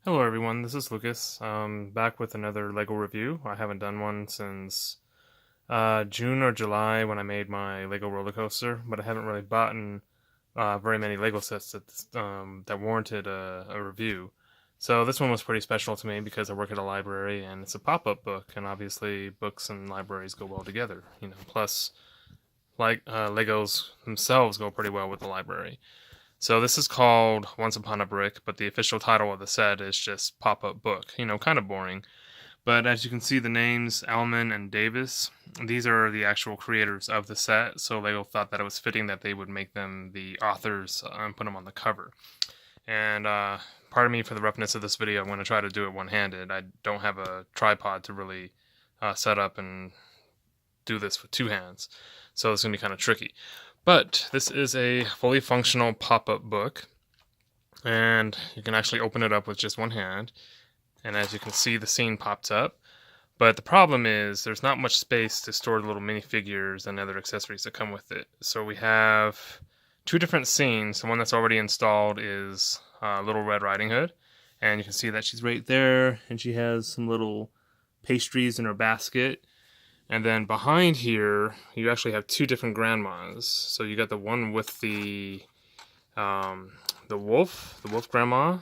Hello everyone, this is Lucas. Back with another LEGO review. I haven't done one since June or July when I made my LEGO roller coaster, but I haven't really bought very many LEGO sets that warranted a review. So this one was pretty special to me because I work at a library and it's a pop-up book, and obviously books and libraries go well together. Plus like Legos themselves go pretty well with the library. So this is called Once Upon a Brick, but the official title of the set is just Pop-Up Book. Kind of boring. But as you can see, the names Ellman and Davis, these are the actual creators of the set, so Lego thought that it was fitting that they would make them the authors and put them on the cover. And pardon me for the roughness of this video. I'm going to try to do it one-handed. I don't have a tripod to really set up and do this with two hands, so it's going to be kind of tricky. But this is a fully functional pop-up book, and you can actually open it up with just one hand. And as you can see, the scene pops up. But the problem is there's not much space to store the little minifigures and other accessories that come with it. So we have two different scenes. The one that's already installed is Little Red Riding Hood. And you can see that she's right there, and she has some little pastries in her basket. And then behind here, you actually have two different grandmas. So you got the one with the wolf grandma.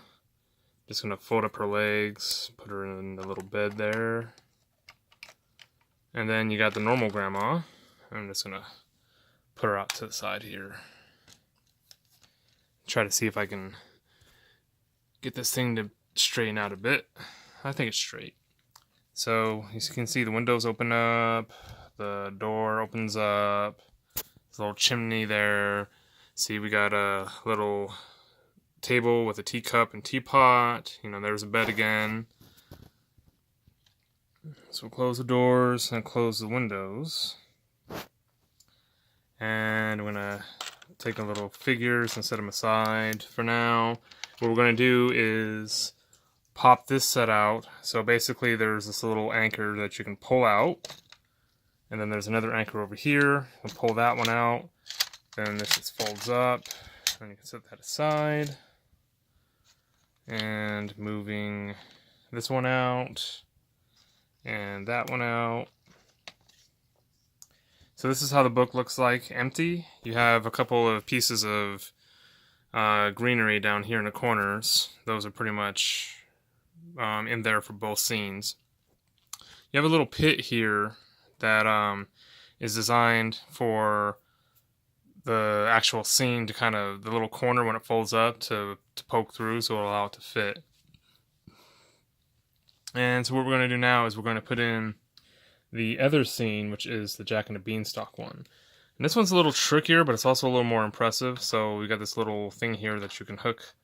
Just gonna fold up her legs, put her in the little bed there. And then you got the normal grandma. I'm just gonna put her out to the side here. Try to see if I can get this thing to straighten out a bit. I think it's straight. So as you can see, the windows open up, the door opens up, there's a little chimney there. See, we got a little table with a teacup and teapot. There's a bed again. So we'll close the doors and close the windows. And we're gonna take the little figures and set them aside for now. What we're gonna do is pop this set out. So basically there's this little anchor that you can pull out, and then there's another anchor over here. We'll pull that one out, then this just folds up, and you can set that aside. And moving this one out and that one out. So this is how the book looks like empty. You have a couple of pieces of greenery down here in the corners. Those are pretty much in there for both scenes. You have a little pit here that is designed for the actual scene to kind of, the little corner when it folds up to poke through, so it'll allow it to fit. And so what we're going to do now is we're going to put in the other scene, which is the Jack and the Beanstalk one. And this one's a little trickier, but it's also a little more impressive. So we got this little thing here that you can hook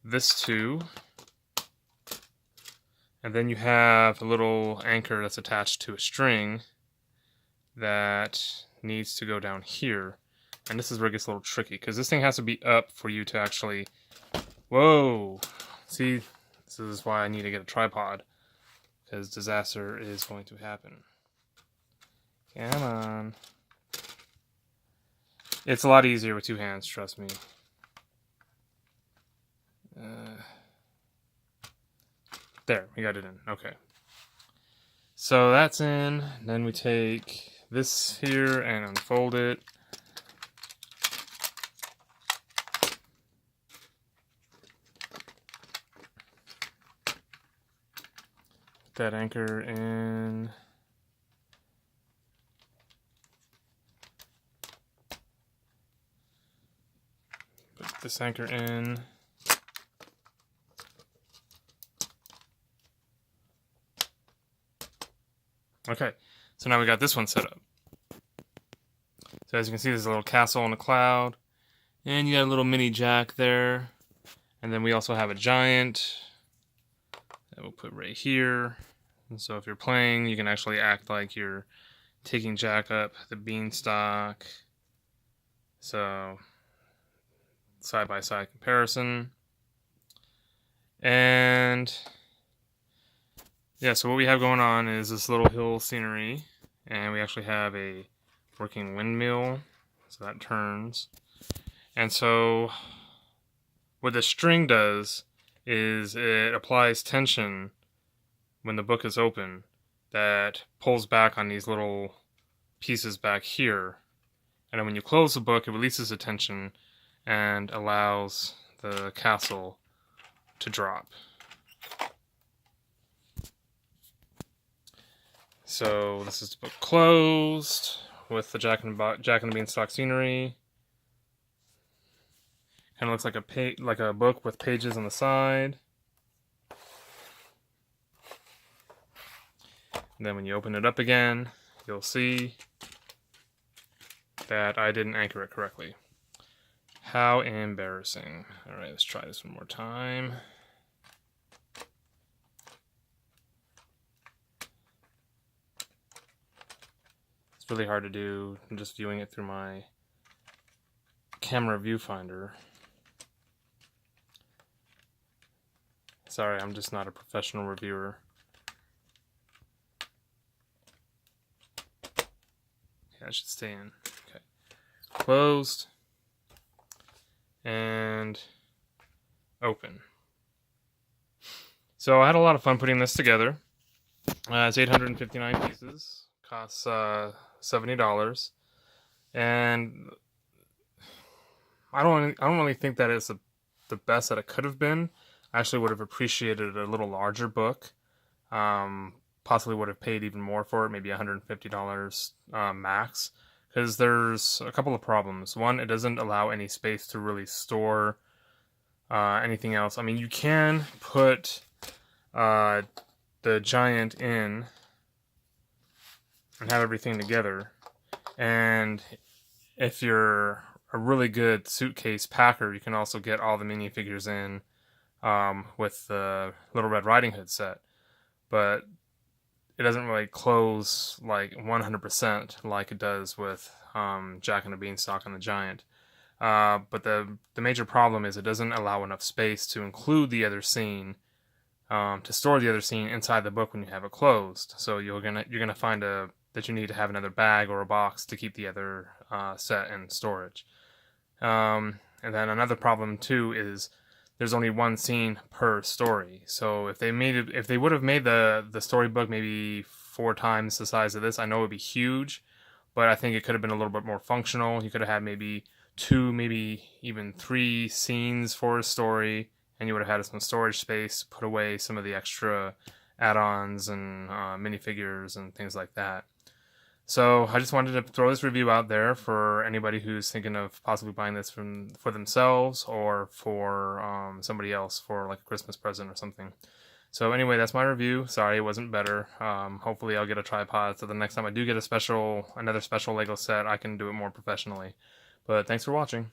this to. And then you have a little anchor that's attached to a string that needs to go down here. And this is where it gets a little tricky, because this thing has to be up for you to actually... Whoa! See, this is why I need to get a tripod, because disaster is going to happen. Come on. It's a lot easier with two hands, trust me. There, we got it in. Okay. So that's in. Then we take this here and unfold it. Put that anchor in. Put this anchor in. Okay, so now we got this one set up. So as you can see, there's a little castle on a cloud, and you got a little mini Jack there. And then we also have a giant that we'll put right here. And so if you're playing, you can actually act like you're taking Jack up the beanstalk. So side-by-side comparison. And yeah, so what we have going on is this little hill scenery, and we actually have a working windmill, so that turns. And so what the string does is it applies tension when the book is open that pulls back on these little pieces back here. And then when you close the book, it releases the tension and allows the castle to drop. So this is the book closed with the Jack and the Beanstalk scenery. Kind of looks like a book with pages on the side. And then when you open it up again, you'll see that I didn't anchor it correctly. How embarrassing. Alright, let's try this one more time. It's really hard to do. I'm just viewing it through my camera viewfinder. Sorry, I'm just not a professional reviewer. Yeah, I should stay in. Okay. Closed. And open. So I had a lot of fun putting this together. It's 859 pieces. Costs $70. And I don't really think that it's the best that it could have been. I actually would have appreciated a little larger book. Possibly would have paid even more for it, maybe $150 max. Because there's a couple of problems. One, it doesn't allow any space to really store anything else. I mean, you can put the giant in and have everything together. And if you're a really good suitcase packer, you can also get all the minifigures in with the Little Red Riding Hood set. But it doesn't really close like 100% like it does with Jack and the Beanstalk and the Giant. But the major problem is it doesn't allow enough space to include the other scene, to store the other scene inside the book when you have it closed. So you're gonna find that you need to have another bag or a box to keep the other set in storage. And then another problem too is there's only one scene per story. So if they would have made the storybook maybe 4 times the size of this, I know it would be huge, but I think it could have been a little bit more functional. You could have had maybe 2, maybe even 3 scenes for a story, and you would have had some storage space to put away some of the extra add-ons and minifigures and things like that. So I just wanted to throw this review out there for anybody who's thinking of possibly buying this for themselves or for somebody else for like a Christmas present or something. So anyway, that's my review. Sorry it wasn't better. Hopefully I'll get a tripod so the next time I do get another special Lego set, I can do it more professionally. But thanks for watching.